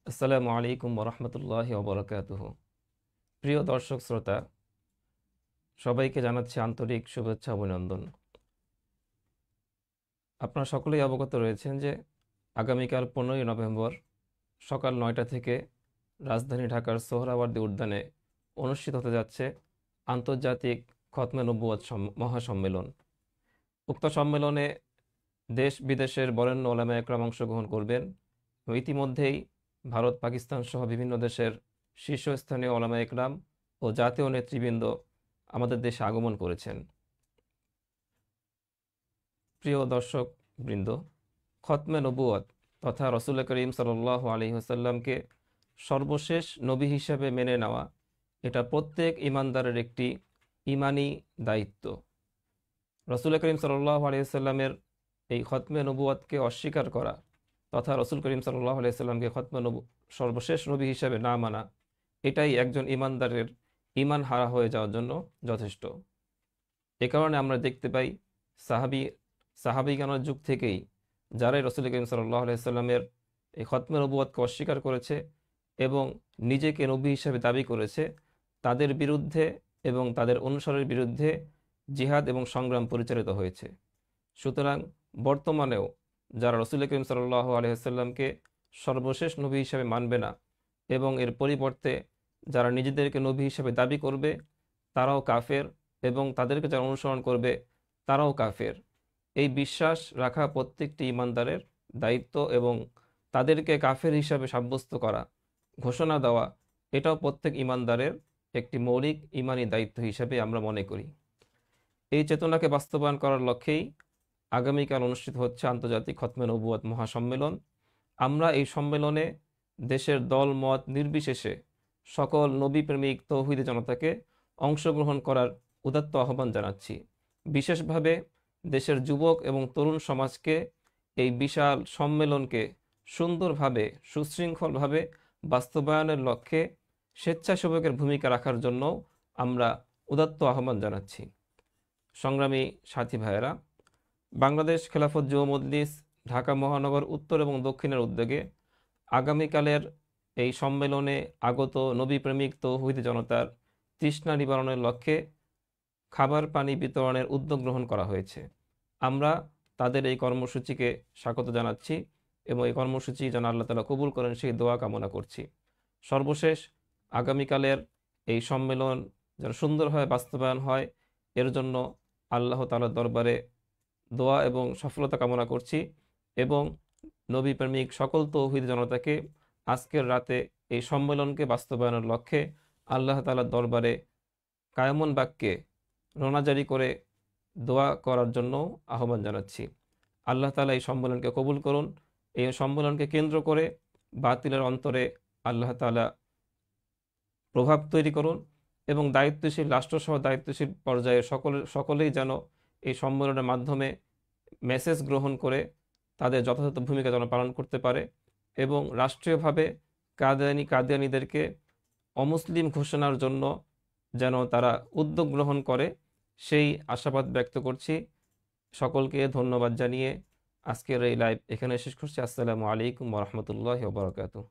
আসসালামু আলাইকুম ওরহমতুল্লাহি ওবরাকাতুহ। প্রিয় দর্শক শ্রোতা, সবাইকে জানাচ্ছি আন্তরিক শুভেচ্ছা অভিনন্দন। আপনারা সকলেই অবগত রয়েছেন যে আগামীকাল 15ই নভেম্বর সকাল 9টা থেকে রাজধানী ঢাকার সোহরাওয়ার্দী উদ্যানে অনুষ্ঠিত হতে যাচ্ছে আন্তর্জাতিক খতমে নবুয়ত মহাসম্মেলন। উক্ত সম্মেলনে দেশ বিদেশের বরেণ্য ওলামায়ে একরাম অংশগ্রহণ করবেন। ইতিমধ্যেই ভারত, পাকিস্তান সহ বিভিন্ন দেশের শীর্ষস্থানীয় ওলামায়ে একরাম ও জাতীয় নেতৃবৃন্দ আমাদের দেশে আগমন করেছেন। প্রিয় দর্শক বৃন্দ, খতমে নবুয়ত তথা রসুল করিম সাল্লাল্লাহু আলাইহি ওয়াসাল্লামকে সর্বশেষ নবী হিসেবে মেনে নেওয়া, এটা প্রত্যেক ইমানদারের একটি ইমানি দায়িত্ব। রসুল করিম সাল্লাল্লাহু আলাইহি ওয়াসাল্লামের এই খতমে নবুয়তকে অস্বীকার করা তথা রসুল করিম সাল্লাল্লাহু আলাইহি ওয়াসাল্লামকে সর্বশেষ নবী হিসেবে না মানা, এটাই একজন ইমানদারের ইমান হারা হয়ে যাওয়ার জন্য যথেষ্ট। এ কারণে আমরা দেখতে পাই সাহাবিগণের যুগ থেকেই যারাই রসুল করিম সাল্লাল্লাহু আলাইহি ওয়াসাল্লামের এই খতমে নবুয়তকে অস্বীকার করেছে এবং নিজেকে নবী হিসেবে দাবি করেছে, তাদের বিরুদ্ধে এবং তাদের অনুসারীর বিরুদ্ধে জিহাদ এবং সংগ্রাম পরিচালিত হয়েছে। সুতরাং বর্তমানেও যারা রসুল করিম সাল্লাল্লাহু আলাইহি ওয়াসাল্লামকে সর্বশেষ নবী হিসেবে মানবে না এবং এর পরিবর্তে যারা নিজেদেরকে নবী হিসেবে দাবি করবে, তারাও কাফের, এবং তাদেরকে যারা অনুসরণ করবে তারাও কাফের। এই বিশ্বাস রাখা প্রত্যেকটি ইমানদারের দায়িত্ব, এবং তাদেরকে কাফের হিসাবে সাব্যস্ত করা, ঘোষণা দেওয়া, এটাও প্রত্যেক ইমানদারের একটি মৌলিক ইমানি দায়িত্ব হিসেবে আমরা মনে করি। এই চেতনাকে বাস্তবায়ন করার লক্ষ্যেই আগামীকাল অনুষ্ঠিত হচ্ছে আন্তর্জাতিক খতমে নবুয়ত মহাসম্মেলন। আমরা এই সম্মেলনে দেশের দল মত নির্বিশেষে সকল নবীপ্রেমিক তৌহিদি জনতাকে অংশগ্রহণ করার উদাত্ত আহ্বান জানাচ্ছি। বিশেষভাবে দেশের যুবক এবং তরুণ সমাজকে এই বিশাল সম্মেলনকে সুন্দরভাবে, সুশৃঙ্খলভাবে বাস্তবায়নের লক্ষ্যে স্বেচ্ছাসেবকের ভূমিকা রাখার জন্য আমরা উদাত্ত আহ্বান জানাচ্ছি। সংগ্রামী সাথী ভাইয়েরা, বাংলাদেশ খেলাফত যুব মজলিস ঢাকা মহানগর উত্তর এবং দক্ষিণের উদ্যোগে আগামীকালের এই সম্মেলনে আগত নবীপ্রেমিক তৌহিদি জনতার তৃষ্ণা নিবারণের লক্ষ্যে খাবার পানি বিতরণের উদ্যোগ গ্রহণ করা হয়েছে। আমরা তাদের এই কর্মসূচিকে স্বাগত জানাচ্ছি এবং এই কর্মসূচি যেন আল্লাহ তাআলা কবুল করেন সেই দোয়া কামনা করছি। সর্বশেষ আগামীকালের এই সম্মেলন যেন সুন্দরভাবে বাস্তবায়ন হয়, এর জন্য আল্লাহ তাআলার দরবারে দোয়া এবং সফলতা কামনা করছি, এবং নবী প্রেমিক সকল তৌহিদ জনতাকে আজকের রাতে এই সম্মেলনকে বাস্তবায়নের লক্ষ্যে আল্লাহ তাআলার দরবারে কায়মন বাক্যে রোনাজারি করে দোয়া করার জন্য আহ্বান জানাচ্ছি। আল্লাহ তাআলা এই সম্মেলনকে কবুল করুন। এই সম্মেলনকে কেন্দ্র করে বাতিলের অন্তরে আল্লাহ তাআলা প্রভাব তৈরি করুন, এবং দায়িত্বশীল রাষ্ট্রসহ দায়িত্বশীল পর্যায়ে সকলেই যেন এই সম্মেলনের মাধ্যমে মেসেজ গ্রহণ করে তাদের যথাযথ ভূমিকা যেন পালন করতে পারে, এবং রাষ্ট্রীয়ভাবে কাদিয়ানীদেরকে অমুসলিম ঘোষণার জন্য যেন তারা উদ্যোগ গ্রহণ করে, সেই আশাবাদ ব্যক্ত করছি। সকলকে ধন্যবাদ জানিয়ে আজকের এই লাইভ এখানে শেষ করছি। আসসালামু আলাইকুম ওয়া রাহমাতুল্লাহি ওয়া বারাকাতুহু।